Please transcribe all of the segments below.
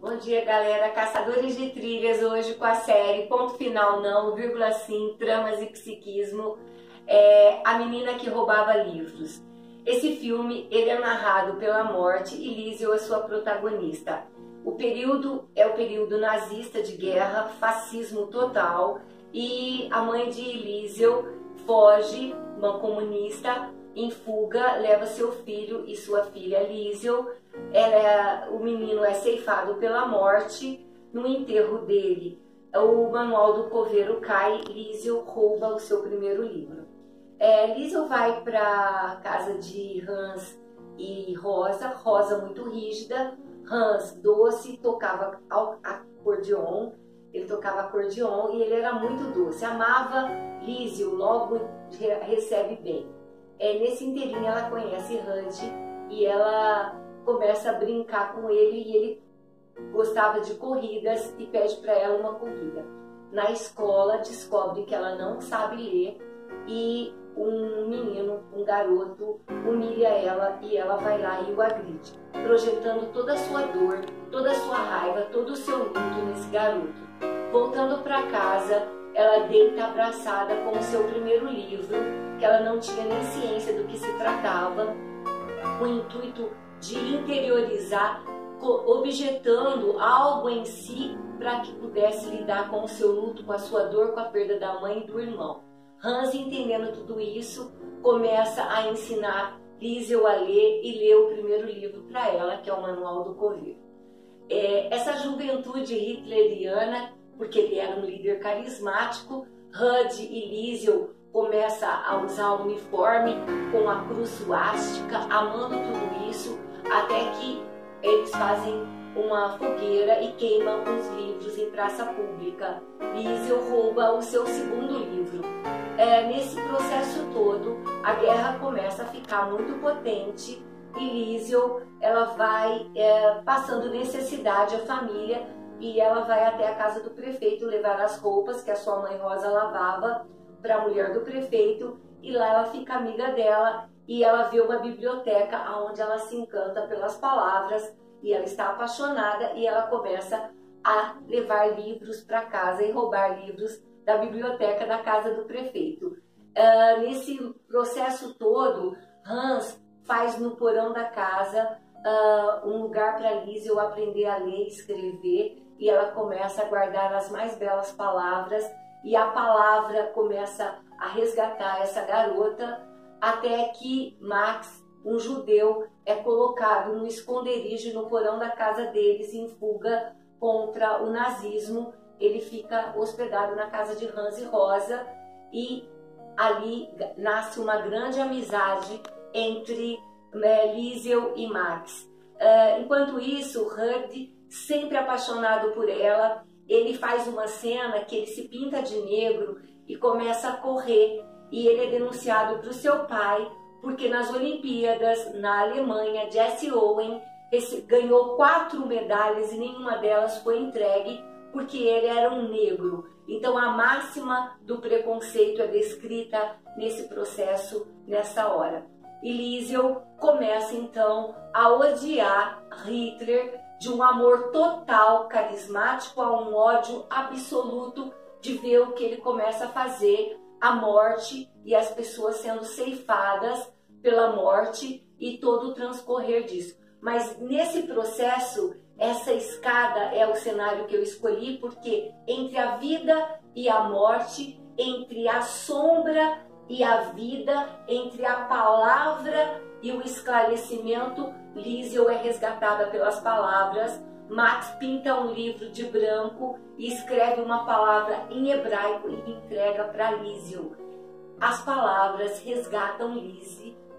Bom dia, galera. Caçadores de trilhas hoje com a série Ponto Final Não, vírgula sim, Tramas e Psiquismo, A Menina que Roubava Livros. Esse filme ele é narrado pela Morte e Liesel é sua protagonista. O período é o período nazista de guerra, fascismo total, e a mãe de Liesel foge, uma comunista, em fuga, leva seu filho e sua filha Liesel. O menino é ceifado pela morte. No enterro dele, o manual do coveiro cai, Liesel rouba o seu primeiro livro. Liesel vai para a casa de Hans e Rosa. Rosa muito rígida, Hans doce, tocava acordeon. Ele tocava acordeon e ele era muito doce, amava Liesel, logo recebe bem. Nesse inteirinho ela conhece Hud e ela começa a brincar com ele, e ele gostava de corridas e pede para ela uma corrida. Na escola descobre que ela não sabe ler e um menino, um garoto, humilha ela e ela vai lá e o agride, projetando toda a sua dor, toda a sua raiva, todo o seu luto nesse garoto. Voltando para casa, ela deita abraçada com o seu primeiro livro, que ela não tinha nem ciência do que se tratava, com o intuito de interiorizar, objetando algo em si para que pudesse lidar com o seu luto, com a sua dor, com a perda da mãe e do irmão. Hans, entendendo tudo isso, começa a ensinar Liesel a ler e lê o primeiro livro para ela, que é o Manual do Coveiro. Essa juventude hitleriana, porque ele era um líder carismático, Hud e Liesel começa a usar o uniforme com a cruz suástica, amando tudo isso, até que eles fazem uma fogueira e queimam os livros em praça pública. Liesel rouba o seu segundo livro. Nesse processo todo, a guerra começa a ficar muito potente e Liesel ela vai passando necessidade à família, e ela vai até a casa do prefeito levar as roupas que a sua mãe Rosa lavava para a mulher do prefeito, e lá ela fica amiga dela e ela vê uma biblioteca onde ela se encanta pelas palavras e ela está apaixonada, e ela começa a levar livros para casa e roubar livros da biblioteca da casa do prefeito. Nesse processo todo, Hans faz no porão da casa um lugar para Liesel aprender a ler e escrever, e ela começa a guardar as mais belas palavras, e a palavra começa a resgatar essa garota, até que Max, um judeu, é colocado no esconderijo no porão da casa deles em fuga contra o nazismo. Ele fica hospedado na casa de Hans e Rosa, e ali nasce uma grande amizade entre Liesel e Max. Enquanto isso, Hud, sempre apaixonado por ela, ele faz uma cena que ele se pinta de negro e começa a correr, e ele é denunciado para o seu pai, porque nas Olimpíadas, na Alemanha, Jesse Owen ganhou 4 medalhas e nenhuma delas foi entregue porque ele era um negro. Então a máxima do preconceito é descrita nesse processo, nessa hora. E Liesel começa então a odiar Hitler, de um amor total, carismático, a um ódio absoluto de ver o que ele começa a fazer, a morte e as pessoas sendo ceifadas pela morte e todo o transcorrer disso. Mas nesse processo, essa escada é o cenário que eu escolhi, porque entre a vida e a morte, entre a sombra e a vida, entre a palavra e o esclarecimento, Liesel é resgatada pelas palavras. Max pinta um livro de branco e escreve uma palavra em hebraico e entrega para Liesel. As palavras resgatam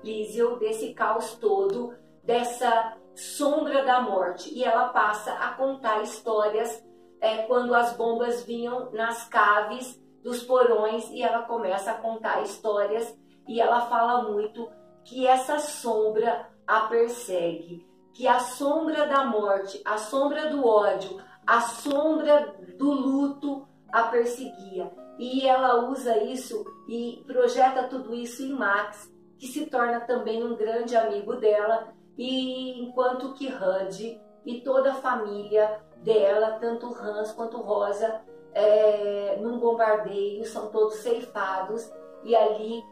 Liesel desse caos todo, dessa sombra da morte, e ela passa a contar histórias quando as bombas vinham nas caves dos porões, e ela começa a contar histórias, e ela fala muito que essa sombra a persegue, que a sombra da morte, a sombra do ódio, a sombra do luto a perseguia. E ela usa isso e projeta tudo isso em Max, que se torna também um grande amigo dela, e enquanto que Hud e toda a família dela, tanto Hans quanto Rosa, num bombardeio, são todos ceifados, e ali,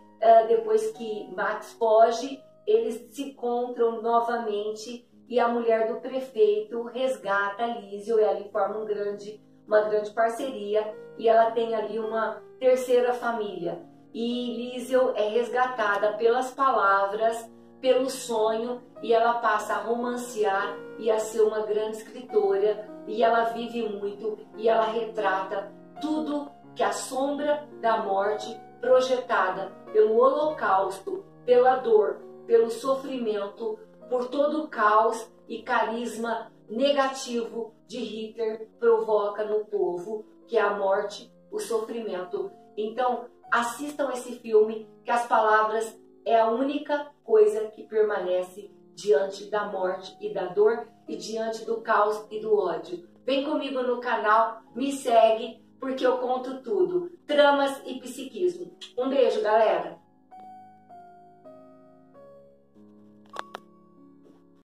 depois que Max foge, eles se encontram novamente e a mulher do prefeito resgata a Liesel, e ali forma uma grande parceria, e ela tem ali uma terceira família. E Liesel é resgatada pelas palavras, pelo sonho, e ela passa a romancear e a ser uma grande escritora, e ela vive muito, e ela retrata tudo que a sombra da morte projetada pelo holocausto, pela dor, pelo sofrimento, por todo o caos e carisma negativo de Hitler provoca no povo, que é a morte, o sofrimento. Então, assistam esse filme, que as palavras é a única coisa que permanece diante da morte e da dor e diante do caos e do ódio. Vem comigo no canal, me segue, porque eu conto tudo. Tramas e psiquismo. Um beijo, galera!